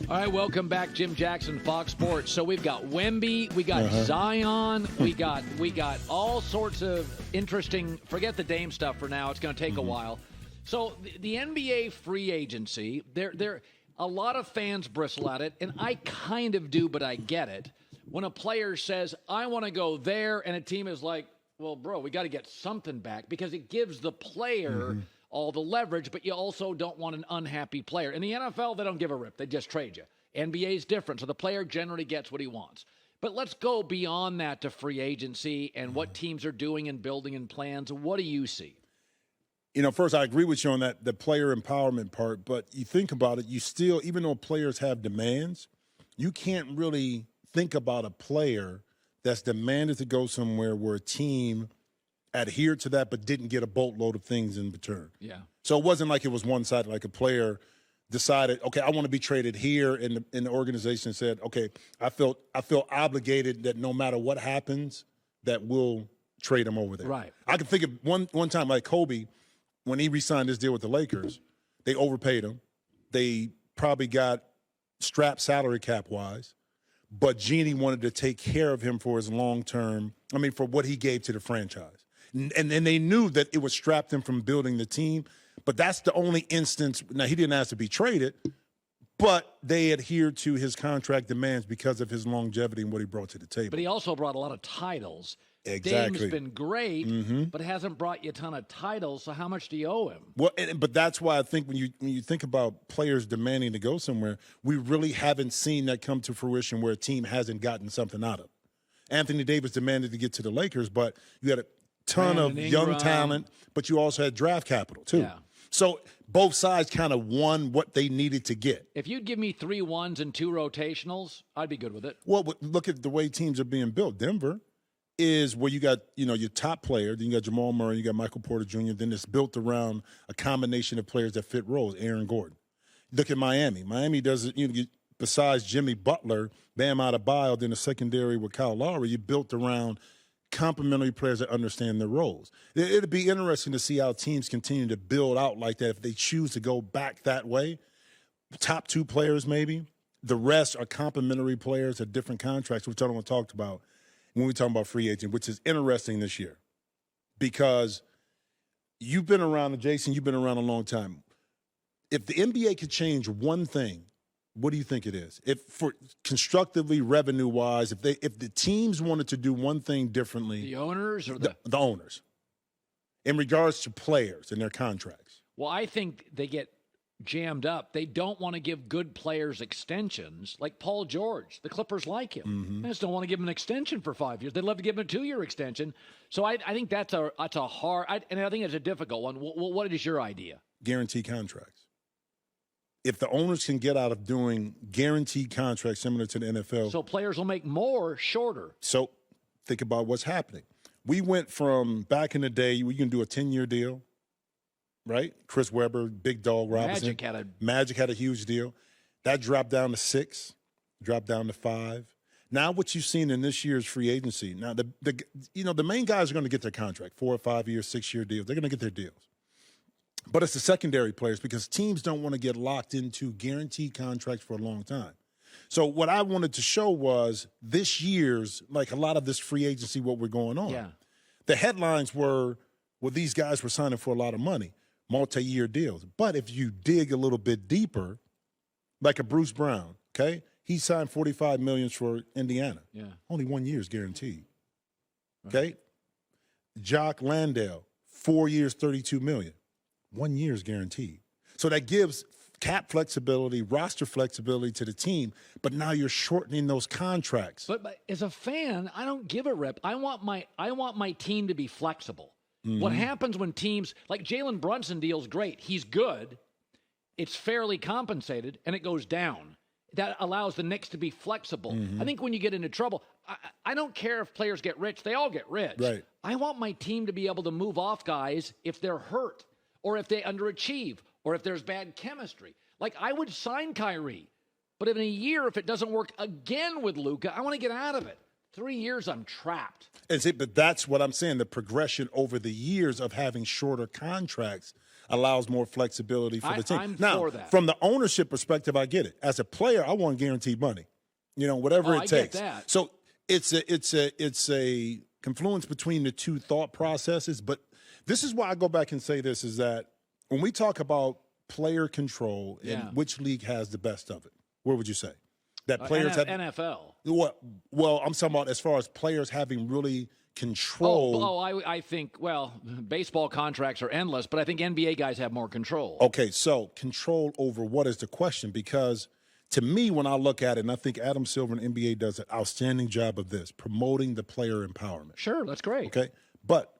All right, welcome back, Jim Jackson, Fox Sports. So we've got Wemby, we got Zion, we got all sorts of interesting. Forget the Dame stuff for now; it's going to take a while. So the NBA free agency, there a lot of fans bristle at it, and I kind of do, but I get it. When a player says, "I want to go there," and a team is like, "Well, bro, we got to get something back," because it gives the player all the leverage, but you also don't want an unhappy player. In the NFL, they don't give a rip. They just trade you. NBA is different, so the player generally gets what he wants. But let's go beyond that to free agency and what teams are doing and building and plans. What do you see? First, I agree with you on that, the player empowerment part, but you think about it, you still, even though players have demands, you can't really think about a player that's demanded to go somewhere where a team adhered to that but didn't get a boatload of things in return. Yeah. So it wasn't like it was one-sided, like a player decided, okay, I want to be traded here, and the organization said, okay, I feel obligated that no matter what happens, that we'll trade him over there. Right. I can think of one time, like Kobe, when he re-signed his deal with the Lakers, they overpaid him. They probably got strapped salary cap-wise, but Jeannie wanted to take care of him for his long-term, for what he gave to the franchise. And they knew that it would strap them from building the team. But that's the only instance. Now, he didn't ask to be traded, but they adhered to his contract demands because of his longevity and what he brought to the table. But he also brought a lot of titles. Exactly. Dame's been great, but hasn't brought you a ton of titles, so how much do you owe him? Well, but that's why I think when you think about players demanding to go somewhere, we really haven't seen that come to fruition where a team hasn't gotten something out of it. Anthony Davis demanded to get to the Lakers, but you had a ton of young talent, but you also had draft capital too. Yeah. So both sides kind of won what they needed to get. If you'd give me 3 ones and 2 rotationals, I'd be good with it. Well, look at the way teams are being built. Denver is where you got, your top player, then you got Jamal Murray, you got Michael Porter Jr., then it's built around a combination of players that fit roles, Aaron Gordon. Look at Miami. Miami does, besides Jimmy Butler, Bam Adebayo, then a secondary with Kyle Lowry, you built around complementary players that understand their roles. It'd be interesting to see how teams continue to build out like that if they choose to go back that way. Top 2 players maybe. The rest are complementary players at different contracts, which I don't want to talk about when we talk about free agent, which is interesting this year because you've been around, Jason, you've been around a long time. If the NBA could change one thing, what do you think it is? If for constructively, revenue-wise, if the teams wanted to do one thing differently, the owners or the owners, in regards to players and their contracts. Well, I think they get jammed up. They don't want to give good players extensions, like Paul George. The Clippers like him. They just don't want to give him an extension for 5 years. They'd love to give him a 2-year extension. So I think that's a hard, and I think it's a difficult one. What is your idea? Guarantee contracts. If the owners can get out of doing guaranteed contracts similar to the NFL. So players will make more shorter. So think about what's happening. We went from back in the day, we can do a 10-year deal, right? Chris Webber, Big Dog Robinson. Magic had a huge deal. That dropped down to 6, dropped down to 5. Now what you've seen in this year's free agency, now the main guys are going to get their contract, 4 or 5 year, 6-year deals. They're going to get their deals. But it's the secondary players because teams don't want to get locked into guaranteed contracts for a long time. So what I wanted to show was this year's, like a lot of this free agency, what we're going on. Yeah. The headlines were, well, these guys were signing for a lot of money, multi-year deals. But if you dig a little bit deeper, like a Bruce Brown, okay? He signed $45 million for Indiana. Yeah. Only 1 year is guaranteed. Okay? Jock Landale, 4 years, $32 million. 1 year is guaranteed. So that gives cap flexibility, roster flexibility to the team, but now you're shortening those contracts. But as a fan, I don't give a rip. I want my team to be flexible. What happens when teams, like Jalen Brunson deal's great. He's good. It's fairly compensated, and it goes down. That allows the Knicks to be flexible. I think when you get into trouble, I don't care if players get rich. They all get rich. Right. I want my team to be able to move off guys if they're hurt, or if they underachieve, or if there's bad chemistry. Like, I would sign Kyrie, but in a year, if it doesn't work again with Luka, I want to get out of it. 3 years, I'm trapped. But that's what I'm saying, the progression over the years of having shorter contracts allows more flexibility for the team. I'm now, for that. From the ownership perspective, I get it. As a player, I want guaranteed money. Whatever it takes. I get that. So it's a confluence between the two thought processes. But this is why I go back and say this, is that when we talk about player control and which league has the best of it, where would you say? That players have NFL. Well, I'm talking about as far as players having really control. I think, baseball contracts are endless, but I think NBA guys have more control. Okay, so control over what is the question? Because to me, when I look at it, and I think Adam Silver and NBA does an outstanding job of this, promoting the player empowerment. Sure, that's great. Okay, but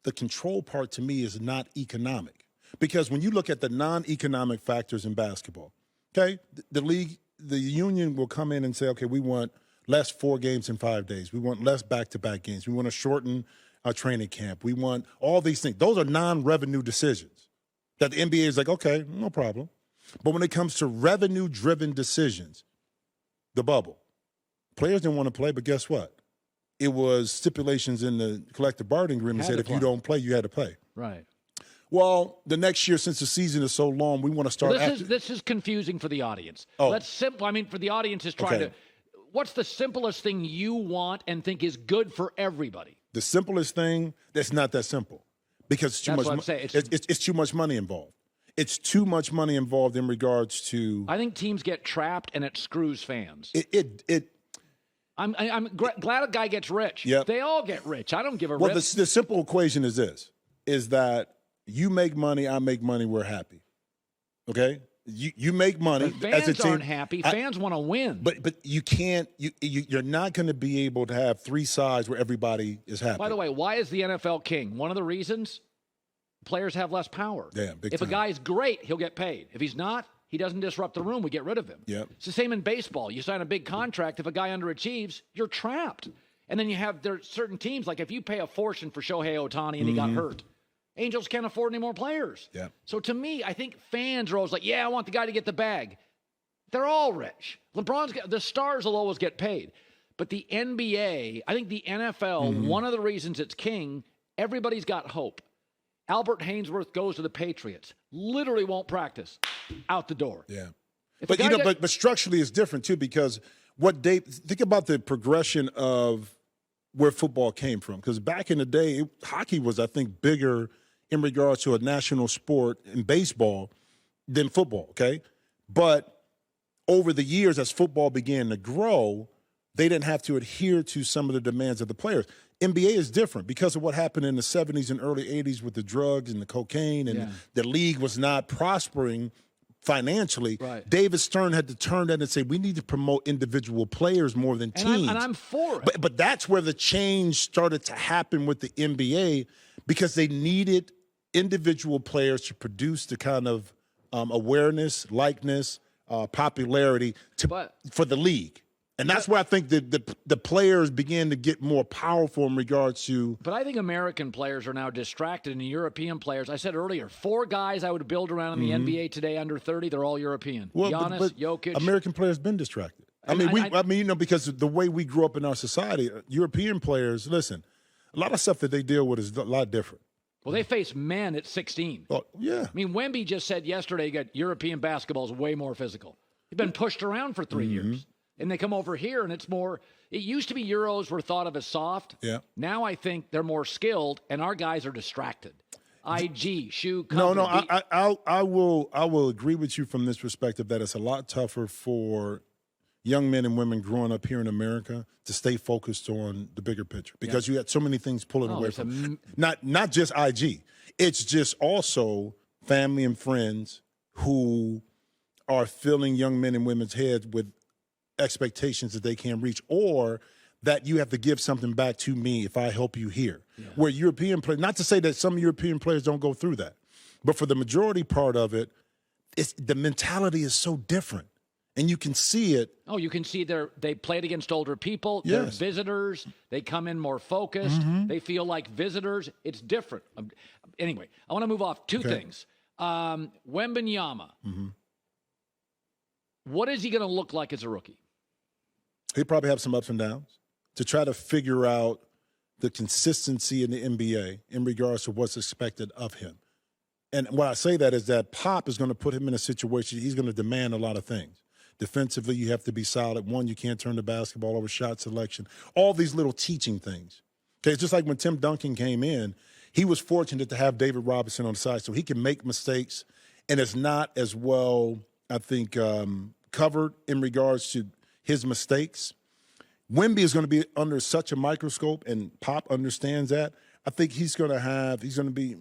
the control part to me is not economic. Because when you look at the non-economic factors in basketball, okay, the league, the union will come in and say, okay, we want less 4 games in 5 days. We want less back-to-back games. We want to shorten our training camp. We want all these things. Those are non-revenue decisions that the NBA is like, okay, no problem. But when it comes to revenue-driven decisions, the bubble, players didn't want to play, but guess what? It was stipulations in the collective bargaining agreement said if you don't play, you had to play. Right. Well, the next year, since the season is so long, we want to start. This is confusing for the audience. Oh. Let's simple. I mean, for the audience is trying to. What's the simplest thing you want and think is good for everybody? The simplest thing, that's not that simple, because it's too much. What I'm saying. It's too much money involved. It's too much money involved in regards to. I think teams get trapped and it screws fans. I'm glad a guy gets rich. Yep. They all get rich. I don't give a rip. Well, the simple equation is this: is that you make money, I make money, we're happy. Okay? You make money. But fans as a team, aren't happy. Fans want to win. But you can't. You're not going to be able to have 3 sides where everybody is happy. By the way, why is the NFL king? One of the reasons, players have less power. Yeah, big if time. a guy's great, he'll get paid. If he's not, he doesn't disrupt the room. We get rid of him. Yep. It's the same in baseball. You sign a big contract. If a guy underachieves, you're trapped. And then there's certain teams, like if you pay a fortune for Shohei Ohtani and he got hurt, Angels can't afford any more players. Yeah. So to me, I think fans are always like, I want the guy to get the bag. They're all rich. The stars will always get paid. But the NBA, I think the NFL, one of the reasons it's king, everybody's got hope. Albert Hainsworth goes to the Patriots, literally won't practice, out the door. Yeah. But structurally it's different too, because think about the progression of where football came from. Because back in the day, hockey was, I think, bigger in regards to a national sport in baseball than football, okay? But over the years, as football began to grow, they didn't have to adhere to some of the demands of the players. NBA is different because of what happened in the 70s and early 80s with the drugs and the cocaine, and the league was not prospering financially. Right. David Stern had to turn that and say, we need to promote individual players more than teams. And I'm for it. But that's where the change started to happen with the NBA, because they needed individual players to produce the kind of awareness, likeness, popularity for the league. And that's where I think the players began to get more powerful in regards to. But I think American players are now distracted, and European players. I said earlier, 4 guys I would build around in the NBA today under 30. They're all European. Well, Giannis, Jokic. American players been distracted. Because the way we grew up in our society, European players, listen, a lot of stuff that they deal with is a lot different. Well, they face men at 16. Oh, yeah. I mean, Wemby just said yesterday that European basketball is way more physical. He's been pushed around for 3 years. And they come over here, and it's more – it used to be Euros were thought of as soft. Yeah. Now I think they're more skilled, and our guys are distracted. IG, shoe, comfort. No, I will agree with you from this perspective that it's a lot tougher for young men and women growing up here in America to stay focused on the bigger picture, because you had so many things pulling away from not just IG. It's just also family and friends who are filling young men and women's heads with expectations that they can't reach, or that you have to give something back to me if I help you here. Yeah. Where European players, not to say that some European players don't go through that, but for the majority part of it, the mentality is so different. And you can see it. Oh, you can see they played against older people. Yes. They're visitors. They come in more focused. They feel like visitors. It's different. Anyway, I want to move off 2 things. Wembanyama. What is he going to look like as a rookie? He'll probably have some ups and downs to try to figure out the consistency in the NBA in regards to what's expected of him. And what I say that is that Pop is going to put him in a situation he's going to demand a lot of things. Defensively, you have to be solid. One, you can't turn the basketball over, shot selection, all these little teaching things. Okay, it's just like when Tim Duncan came in, he was fortunate to have David Robinson on the side so he can make mistakes, and it's not as well, I think, covered in regards to his mistakes. Wemby is going to be under such a microscope, and Pop understands that. I think he's going to be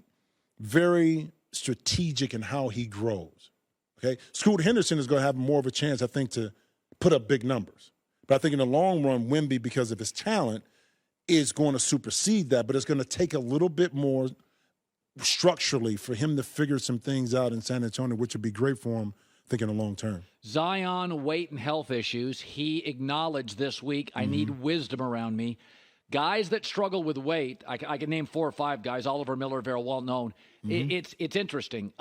very strategic in how he grows. Okay, Scoot Henderson is going to have more of a chance, I think, to put up big numbers. But I think in the long run, Wemby, because of his talent, is going to supersede that. But it's going to take a little bit more structurally for him to figure some things out in San Antonio, which would be great for him, I think, in the long term. Zion, weight and health issues. He acknowledged this week, I need wisdom around me. Guys that struggle with weight, I can name 4 or 5 guys. Oliver Miller, very well known. It's interesting.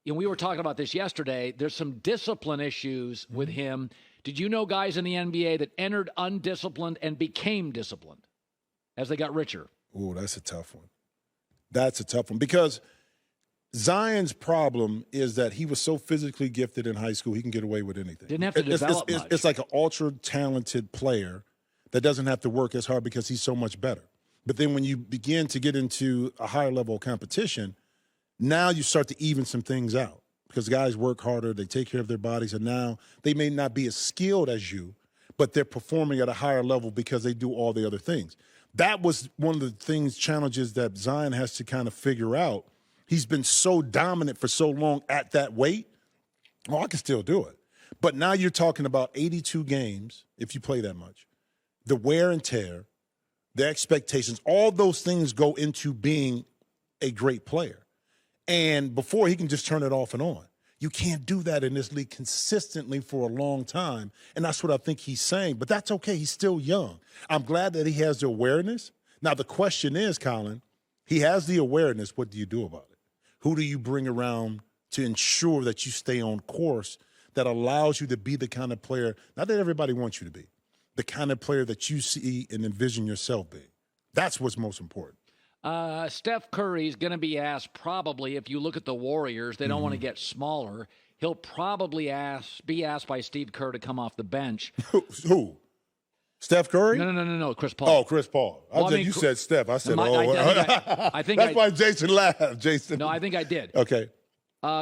We were talking about this yesterday. There's some discipline issues with him. Did you know guys in the NBA that entered undisciplined and became disciplined as they got richer? Oh, that's a tough one. That's a tough one because Zion's problem is that he was so physically gifted in high school, he can get away with anything. Didn't have to develop much. It's like an ultra-talented player that doesn't have to work as hard because he's so much better. But then when you begin to get into a higher level of competition, now you start to even some things out because guys work harder, they take care of their bodies, and now they may not be as skilled as you, but they're performing at a higher level because they do all the other things. That was one of the challenges that Zion has to kind of figure out. He's been so dominant for so long at that weight. Oh, I can still do it. But now you're talking about 82 games, if you play that much. The wear and tear, the expectations, all those things go into being a great player. And before he can just turn it off and on. You can't do that in this league consistently for a long time. And that's what I think he's saying. But that's okay. He's still young. I'm glad that he has the awareness. Now, the question is, Colin, he has the awareness. What do you do about it? Who do you bring around to ensure that you stay on course that allows you to be the kind of player, not that everybody wants you to be, the kind of player that you see and envision yourself being? That's what's most important. Steph Curry's going to be asked probably, if you look at the Warriors, they don't want to get smaller. He'll probably be asked by Steve Kerr to come off the bench. Who? Steph Curry? No, Chris Paul. Oh, Chris Paul. You said Steph. I said, I think that's why Jason laughed. Jason. No, I think I did. Okay.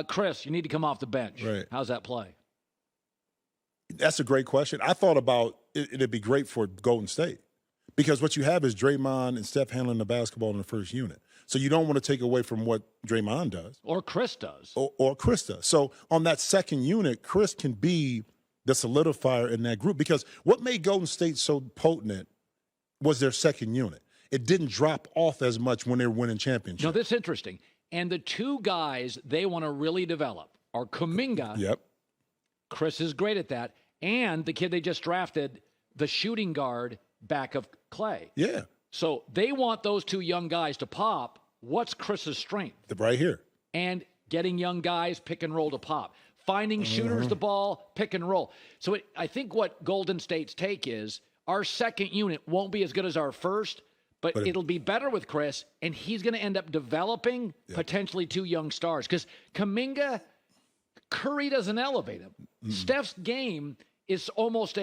Chris, you need to come off the bench. Right. How's that play? That's a great question. I thought about it'd be great for Golden State. Because what you have is Draymond and Steph handling the basketball in the first unit. So you don't want to take away from what Draymond does. Or Chris does. Or Chris does. So on that second unit, Chris can be the solidifier in that group. Because what made Golden State so potent was their second unit. It didn't drop off as much when they were winning championships. No, that's interesting. And the 2 guys they want to really develop are Kuminga. Yep. Chris is great at that. And the kid they just drafted, the shooting guard back of Clay. Yeah. So they want those 2 young guys to pop. What's Chris's strength? Right here. And getting young guys pick and roll to pop. Finding shooters the ball, pick and roll. So I think what Golden State's take is our second unit won't be as good as our first, but it'll be better with Chris, and he's going to end up developing potentially 2 young stars. Because Kuminga, Curry doesn't elevate him. Steph's game is almost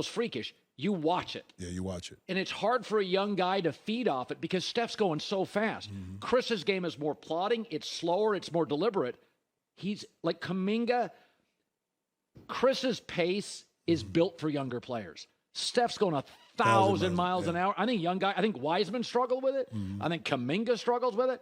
freakish. You watch it. Yeah, you watch it. And it's hard for a young guy to feed off it because Steph's going so fast. Chris's game is more plodding. It's slower. It's more deliberate. He's like Kuminga. Chris's pace is built for younger players. Steph's going 1,000 miles an hour. I think Wiseman struggled with it. I think Kuminga struggles with it.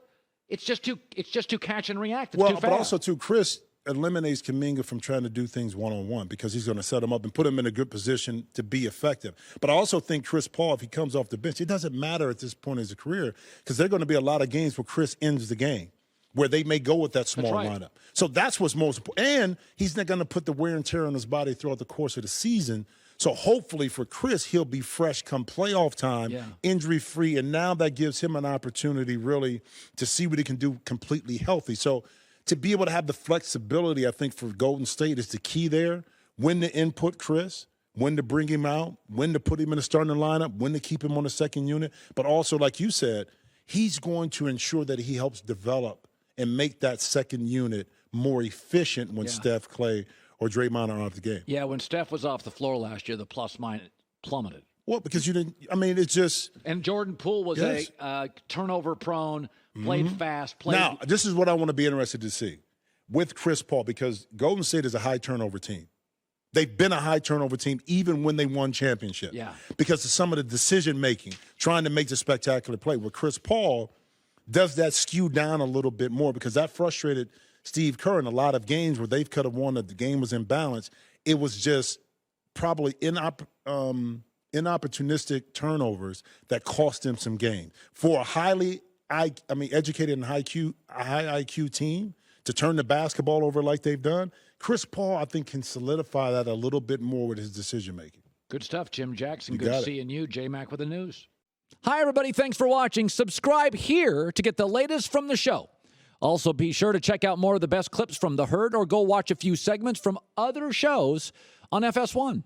It's just too catch and react. It's too fast. But also too, Chris eliminates Kuminga from trying to do things one-on-one because he's going to set him up and put him in a good position to be effective. But I also think Chris Paul, if he comes off the bench, it doesn't matter at this point in his career because there are going to be a lot of games where Chris ends the game, where they may go with that small lineup. So that's what's most important. And he's not going to put the wear and tear on his body throughout the course of the season. So hopefully for Chris, he'll be fresh come playoff time, injury-free, and now that gives him an opportunity really to see what he can do completely healthy. So to be able to have the flexibility, I think, for Golden State is the key there. When to input Chris, when to bring him out, when to put him in the starting lineup, when to keep him on the second unit. But also, like you said, he's going to ensure that he helps develop and make that second unit more efficient when Steph, Clay, or Draymond are off the game. Yeah, when Steph was off the floor last year, the plus-minus plummeted. Well, because you didn't – I mean, it's just – And Jordan Poole was a turnover-prone, played fast. Now, this is what I want to be interested to see with Chris Paul, because Golden State is a high-turnover team. They've been a high-turnover team even when they won championship. Yeah. Because of some of the decision-making, trying to make the spectacular play. With Chris Paul, does that skew down a little bit more? Because that frustrated Steve Kerr in a lot of games where they could have won that the game was imbalanced. It was just probably inopportunistic turnovers that cost them some games. For a highly educated and high IQ team to turn the basketball over like they've done, Chris Paul, I think, can solidify that a little bit more with his decision-making. Good stuff, Jim Jackson. You Good seeing you. J-Mac with the news. Hi, everybody. Thanks for watching. Subscribe here to get the latest from the show. Also, be sure to check out more of the best clips from The Herd or go watch a few segments from other shows on FS1.